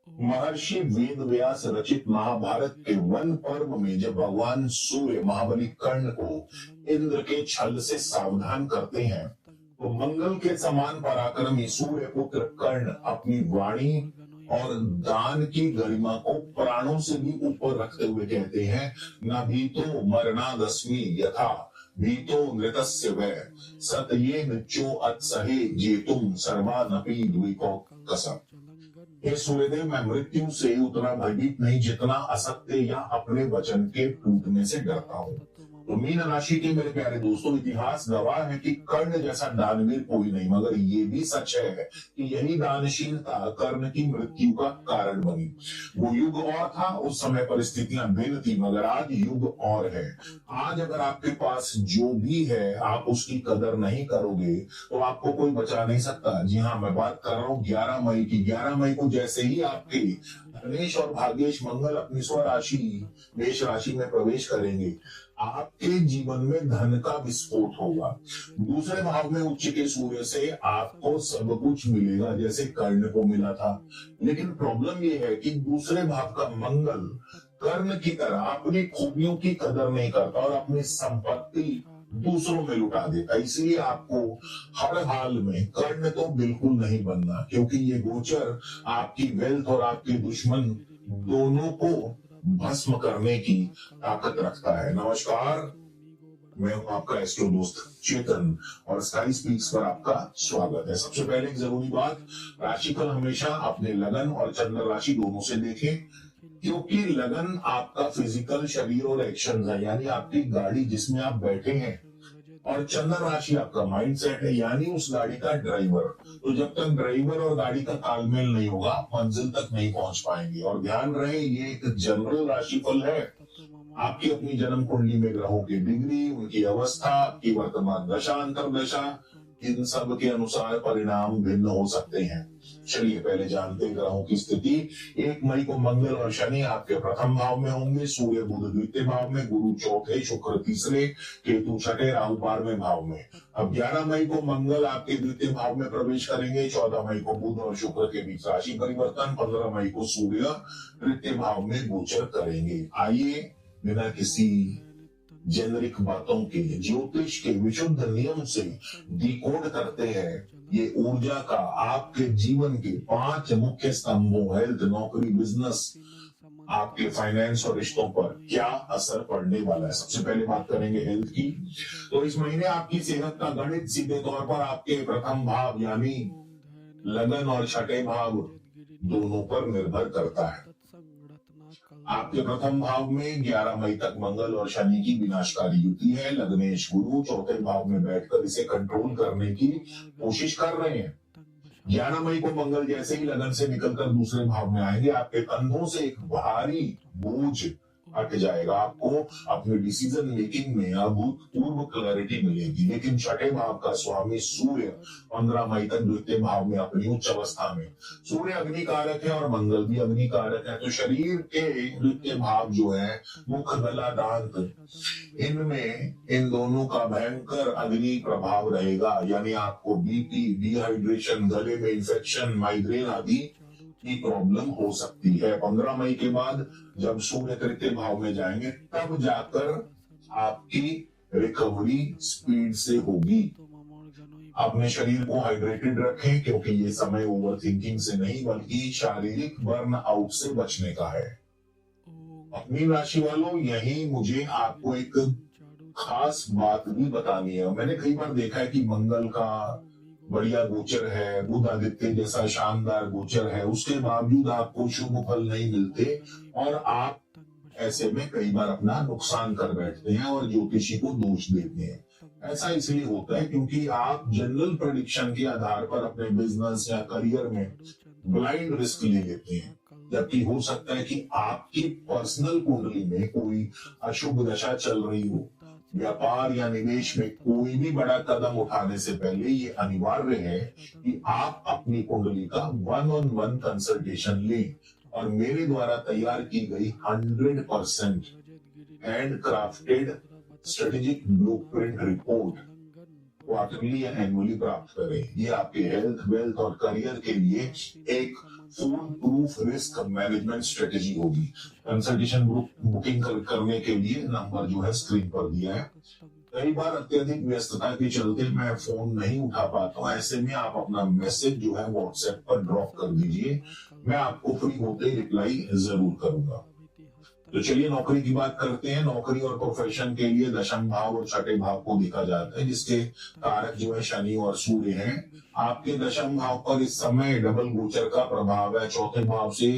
महर्षि वेद व्यास रचित महाभारत के वन पर्व में जब भगवान सूर्य महाबली कर्ण को इंद्र के छल से सावधान करते हैं, तो मंगल के समान पराक्रमी सूर्य पुत्र कर्ण अपनी वाणी और दान की गरिमा को प्राणों से भी ऊपर रखते हुए कहते हैं, न भीतो मरणादस्मि यथा भीतो नृतस्य वै सतयेन चो अत्सहे जेतुम सर्वानपि द्विको कसम। हे सूर्यदेव, मैं मृत्यु से उतना भयभीत नहीं जितना असत्य या अपने वचन के टूटने से डरता हूँ। तो मीन राशि के मेरे प्यारे दोस्तों, इतिहास गवाह है कि कर्ण जैसा दानवीर कोई नहीं, मगर ये भी सच है कि यही दानशीलता कर्ण की मृत्यु का कारण बनी। वो युग और था, उस समय परिस्थितियां भिन्न थी, मगर आज युग और है। आज अगर आपके पास जो भी है आप उसकी कदर नहीं करोगे तो आपको कोई बचा नहीं सकता। जी हाँ, मैं बात कर रहा हूँ 11 मई की। 11 मई को जैसे ही आपके धनेश और भाग्येश मंगल अपनी स्वराशि मेष राशि में प्रवेश करेंगे, आपके जीवन में धन का विस्फोट होगा। दूसरे भाव में उच्च के सूर्य से आपको सब कुछ मिलेगा जैसे कर्ण को मिला था। लेकिन प्रॉब्लम यह है कि दूसरे भाव का मंगल कर्ण की तरह अपनी खूबियों की कदर नहीं करता और अपनी संपत्ति दूसरों में लुटा देता। इसलिए आपको हर हाल में कर्ण तो बिल्कुल नहीं बनना, क्योंकि ये गोचर आपकी वेल्थ और आपके दुश्मन दोनों को भस्म करने की ताकत रखता है। नमस्कार, मैं हूं आपका एस्ट्रो दोस्त चेतन और स्काई स्पीक्स पर आपका स्वागत है। सबसे पहले एक जरूरी बात, राशिफल हमेशा अपने लगन और चंद्र राशि दोनों से देखें, क्योंकि लगन आपका फिजिकल शरीर और एक्शन है, यानी आपकी गाड़ी जिसमें आप बैठे हैं, और चंद्र राशि आपका माइंडसेट है, यानी उस गाड़ी का ड्राइवर। तो जब तक ड्राइवर और गाड़ी का तालमेल नहीं होगा आप मंजिल तक नहीं पहुंच पाएंगे। और ध्यान रहे, ये एक जनरल राशिफल है। आपकी अपनी जन्म कुंडली में ग्रहों की डिग्री, उनकी अवस्था, आपकी वर्तमान दशा अंतर्दशा, इन सब के अनुसार परिणाम भिन्न हो सकते हैं। चलिए पहले जानते हैं ग्रहों की स्थिति। 1 मई को मंगल और शनि आपके प्रथम भाव में होंगे, सूर्य बुध द्वितीय भाव में, गुरु चौथे, शुक्र तीसरे, केतु छठे, राहु 12वें भाव में। अब 11 मई को मंगल आपके द्वितीय भाव में प्रवेश करेंगे, 14 मई को बुध और शुक्र के बीच राशि परिवर्तन, 15 मई को सूर्य तृतीय भाव में गोचर करेंगे। आइए बिना किसी जेनरिक बातों के ज्योतिष के विशुद्ध नियम से डिकोड करते हैं ये ऊर्जा का आपके जीवन के 5 मुख्य स्तंभों, हेल्थ, नौकरी, बिजनेस, आपके फाइनेंस और रिश्तों पर क्या असर पड़ने वाला है। सबसे पहले बात करेंगे हेल्थ की। तो इस महीने आपकी सेहत का गणित सीधे तौर पर आपके प्रथम भाव यानी लगन और छठे भाव दोनों पर निर्भर करता है। आपके प्रथम भाव में 11 मई तक मंगल और शनि की विनाशकारी युति है। लग्नेश गुरु चौथे भाव में बैठकर इसे कंट्रोल करने की कोशिश कर रहे हैं। 11 मई को मंगल जैसे ही लगन से निकलकर दूसरे भाव में आएंगे, आपके कंधों से एक भारी बोझ हट जाएगा। आपको अपने डिसीजन मेकिंग में अभूतपूर्व क्लैरिटी मिलेगी। लेकिन छठे भाव का स्वामी सूर्य 15 मई तक द्वितीय भाव में अपनी उच्च अवस्था में। सूर्य अग्नि कारक है और मंगल भी अग्नि कारक है, तो शरीर के द्वितीय भाव जो है मुख, गला, दांत, इनमें इन दोनों का भयंकर अग्नि प्रभाव रहेगा। यानी आपको बीपी, डिहाइड्रेशन, गले में इंफेक्शन, माइग्रेन आदि की प्रॉब्लम हो सकती है। 15 मई के बाद जब सूर्य तृतीय भाव में जाएंगे तब जाकर आपकी रिकवरी स्पीड से होगी। अपने शरीर को हाइड्रेटेड रखें, क्योंकि ये समय ओवर थिंकिंग से नहीं बल्कि शारीरिक बर्न आउट से बचने का है। अपनी राशि वालों, यही मुझे आपको एक खास बात भी बतानी है। मैंने कई बार देखा है कि मंगल का बढ़िया गोचर है, बुध आदित्य जैसा शानदार गोचर है, उसके बावजूद आपको शुभ फल नहीं मिलते और आप ऐसे में कई बार अपना नुकसान कर बैठते हैं और ज्योतिषी को दोष देते हैं। ऐसा इसलिए होता है क्योंकि आप जनरल प्रेडिक्शन के आधार पर अपने बिजनेस या करियर में ब्लाइंड रिस्क ले लेते हैं, जबकि हो सकता है कि आपकी पर्सनल कुंडली में कोई अशुभ दशा चल रही हो। व्यापार या निवेश में कोई भी बड़ा कदम उठाने से पहले ये अनिवार्य है कि आप अपनी कुंडली का 1-on-1 कंसल्टेशन लें और मेरे द्वारा तैयार की गई 100% hand crafted strategic blueprint report quarterly या एनुअली प्राप्त करें। ये आपके हेल्थ, वेल्थ और करियर के लिए एक फूल प्रूफ रिस्क मैनेजमेंट स्ट्रेटेजी होगी। कंसल्टेशन बुकिंग करने के लिए नंबर जो है स्क्रीन पर दिया है। कई बार अत्यधिक व्यस्तता के चलते मैं फोन नहीं उठा पाता हूं, ऐसे में आप अपना मैसेज जो है व्हाट्सएप पर ड्रॉप कर दीजिए, मैं आपको फ्री होते ही रिप्लाई जरूर करूंगा। तो चलिए नौकरी की बात करते हैं। नौकरी और प्रोफेशन के लिए दशम भाव और छठे भाव को देखा जाता है, जिसके कारक जो है शनि और सूर्य हैं। आपके दशम भाव पर इस समय डबल गोचर का प्रभाव है। चौथे भाव से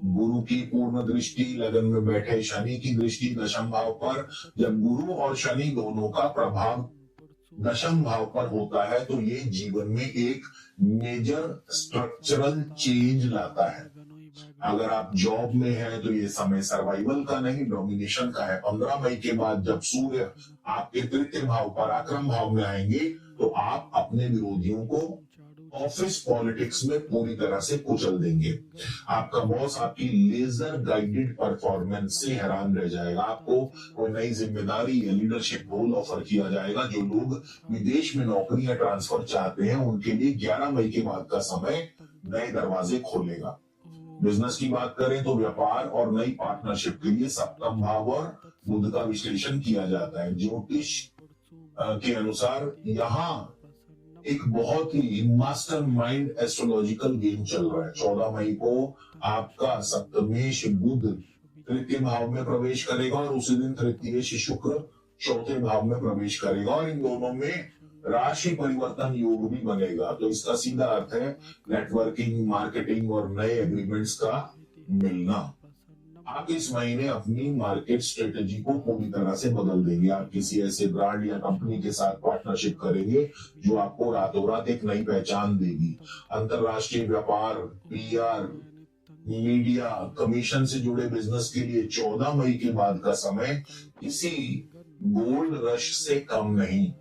गुरु की पूर्ण दृष्टि, लगन में बैठे शनि की दृष्टि दशम भाव पर। जब गुरु और शनि दोनों का प्रभाव दशम भाव पर होता है तो ये जीवन में एक मेजर स्ट्रक्चरल चेंज लाता है। अगर आप जॉब में हैं तो ये समय सर्वाइवल का नहीं, डोमिनेशन का है। 15 मई के बाद जब सूर्य आपके तृतीय भाव पर आक्रम भाव में आएंगे तो आप अपने विरोधियों को ऑफिस पॉलिटिक्स में पूरी तरह से कुचल देंगे। आपका बॉस आपकी लेजर गाइडेड परफॉर्मेंस से हैरान रह जाएगा। आपको कोई नई जिम्मेदारी या लीडरशिप रोल ऑफर किया जाएगा। जो लोग विदेश में नौकरी या ट्रांसफर चाहते हैं उनके लिए 11 मई के बाद का समय नए दरवाजे खोलेगा। बिजनेस की बात करें तो व्यापार और नई पार्टनरशिप के लिए सप्तम भाव और बुध का विश्लेषण किया जाता है। ज्योतिष के अनुसार यहाँ एक बहुत ही मास्टरमाइंड एस्ट्रोलॉजिकल गेम चल रहा है। 14 मई को आपका सप्तमेश बुध तृतीय भाव में प्रवेश करेगा और उसी दिन तृतीयेश शुक्र चौथे भाव में प्रवेश करेगा और इन दोनों में राशि परिवर्तन योग भी बनेगा। तो इसका सीधा अर्थ है नेटवर्किंग, मार्केटिंग और नए एग्रीमेंट्स का मिलना। आप इस महीने अपनी मार्केट स्ट्रेटेजी को पूरी तरह से बदल देंगे। आप किसी ऐसे ब्रांड या कंपनी के साथ पार्टनरशिप करेंगे जो आपको रातों रात एक नई पहचान देगी। अंतरराष्ट्रीय व्यापार, पीआर, मीडिया, कमीशन से जुड़े बिजनेस के लिए 14 मई के बाद का समय किसी गोल्ड रश से कम नहीं।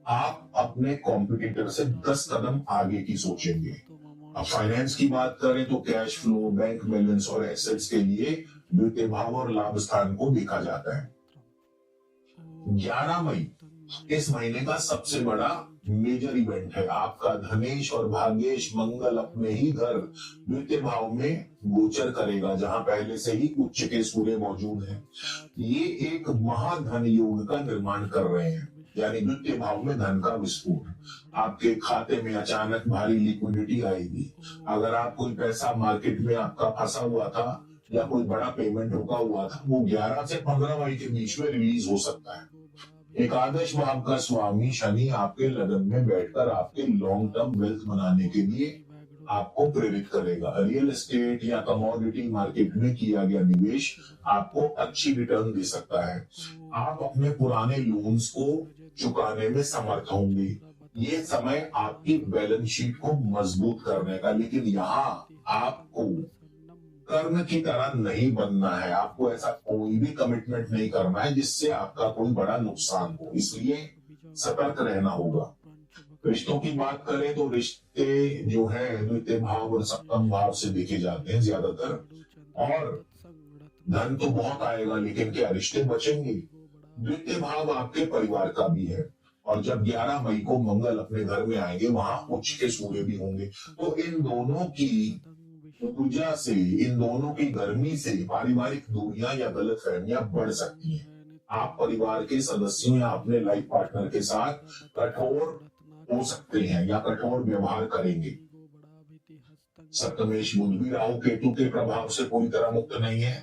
आप अपने कॉम्पिटिटर से 10 कदम आगे की सोचेंगे। अब फाइनेंस की बात करें तो कैश फ्लो, बैंक बैलेंस और एसेट्स के लिए द्वितीय भाव और लाभ स्थान को देखा जाता है। 11 मई इस महीने का सबसे बड़ा मेजर इवेंट है। आपका धनेश और भाग्येश मंगल अपने ही घर द्वितीय भाव में गोचर करेगा, जहां पहले से ही उच्च के सूर्य मौजूद हैं। ये एक महाधन योग का निर्माण कर रहे हैं, यानी द्वितीय भाव में धन का विस्फोट। आपके खाते में अचानक भारी लिक्विडिटी आएगी। अगर आप कोई पैसा मार्केट में आपका फंसा हुआ था या कोई बड़ा पेमेंट रुका हुआ था, वो 11 से 15 मई के बीच में रिलीज हो सकता है। एकादश भाव का स्वामी शनि आपके लगन में बैठकर आपके लॉन्ग टर्म वेल्थ बनाने के लिए आपको प्रेरित करेगा। रियल एस्टेट या कमोडिटी मार्केट में किया गया निवेश आपको अच्छी रिटर्न दे सकता है। आप अपने पुराने लोन्स को चुकाने में समर्थ होंगे। ये समय आपकी बैलेंस शीट को मजबूत करने का, लेकिन यहाँ आपको कर्ण की तरह नहीं बनना है। आपको ऐसा कोई भी कमिटमेंट नहीं करना है जिससे आपका कोई बड़ा नुकसान हो, इसलिए सतर्क रहना होगा। रिश्तों की बात करें तो रिश्ते जो है द्वितीय भाव और सप्तम भाव से देखे जाते हैं ज्यादातर, और धन तो बहुत आएगा, लेकिन क्या रिश्ते बचेंगे? द्वितीय भाव आपके परिवार का भी है, और जब 11 मई को मंगल अपने घर में आएंगे वहां उच्च के सूर्य भी होंगे। तो इन दोनों की ऊर्जा से, इन दोनों की गर्मी से पारिवारिक दूरियां या गलत फहमियां बढ़ सकती हैं। आप परिवार के सदस्यों या अपने लाइफ पार्टनर के साथ कठोर हो सकते हैं या कठोर व्यवहार करेंगे। सप्तमेश बुध भी राहु केतु के प्रभाव से पूरी तरह मुक्त नहीं है,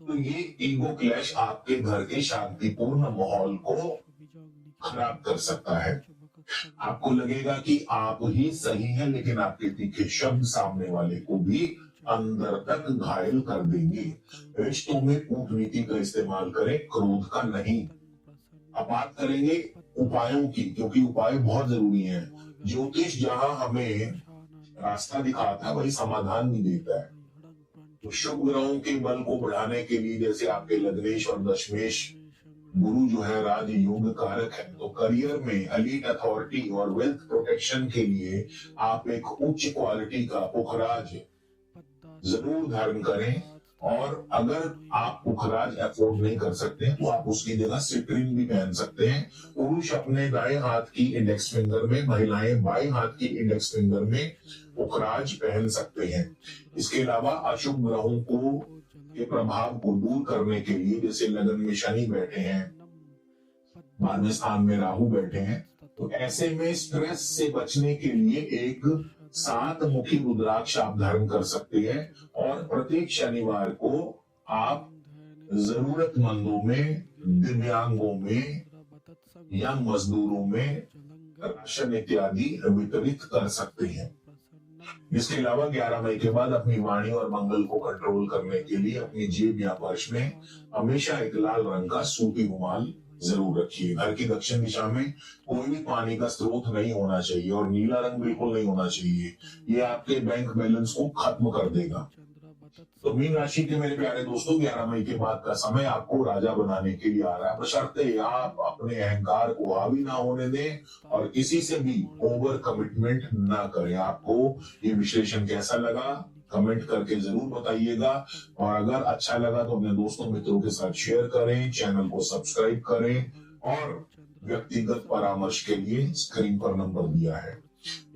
तो ये ईगो क्लैश आपके घर के शांतिपूर्ण माहौल को खराब कर सकता है। आपको लगेगा कि आप ही सही हैं, लेकिन आपके तीखे शब्द सामने वाले को भी अंदर तक घायल कर देंगे। रिश्तों में कूटनीति का इस्तेमाल करें, क्रोध का नहीं। अब बात करेंगे उपायों की, क्योंकि उपाय बहुत जरूरी हैं। ज्योतिष जहां हमें रास्ता दिखाता है वही समाधान भी देता है। तो शुभ ग्रहों के बल को बढ़ाने के लिए, जैसे आपके लग्नेश और दशमेश गुरु जो है राज योग कारक है, तो करियर में एलीट अथॉरिटी और वेल्थ प्रोटेक्शन के लिए आप एक उच्च क्वालिटी का पुखराज जरूर धारण करें। और अगर आप पुखराज अफोर्ड नहीं कर सकते तो आप उसकी जगह सिट्रीन भी पहन सकते हैं। पुरुष अपने दाएं हाथ की इंडेक्स फिंगर में, महिलाएं बाएं हाथ की इंडेक्स फिंगर में पुखराज पहन सकते हैं। इसके अलावा अशुभ ग्रहों को के प्रभाव को दूर करने के लिए, जैसे लगन में शनि बैठे हैं, 12वें स्थान में राहु बैठे हैं, तो ऐसे में स्ट्रेस से बचने के लिए एक 7 मुखी रुद्राक्ष आप धारण कर सकते हैं। और प्रत्येक शनिवार को आप जरूरतमंदों में, दिव्यांगों में या मजदूरों में राशन इत्यादि वितरित कर सकते हैं। इसके अलावा 11 मई के बाद अपनी वाणी और मंगल को कंट्रोल करने के लिए अपनी जेब या पर्स में हमेशा एक लाल रंग का सूती रुमाल जरूर रखिए। घर की दक्षिण दिशा में कोई भी पानी का स्रोत नहीं होना चाहिए और नीला रंग बिल्कुल नहीं होना चाहिए, ये आपके बैंक बैलेंस को खत्म कर देगा। तो मीन राशि के मेरे प्यारे दोस्तों, 11 मई के बाद का समय आपको राजा बनाने के लिए आ रहा है, बशर्ते आप अपने अहंकार को हावी ना होने दें और किसी से भी ओवर कमिटमेंट ना करें। आपको ये विश्लेषण कैसा लगा कमेंट करके जरूर बताइएगा, और अगर अच्छा लगा तो अपने दोस्तों मित्रों के साथ शेयर करें, चैनल को सब्सक्राइब करें, और व्यक्तिगत परामर्श के लिए स्क्रीन पर नंबर दिया है।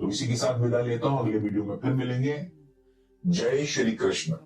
तो इसी के साथ विदा लेता हूं, अगले वीडियो में फिर मिलेंगे। जय श्री कृष्ण।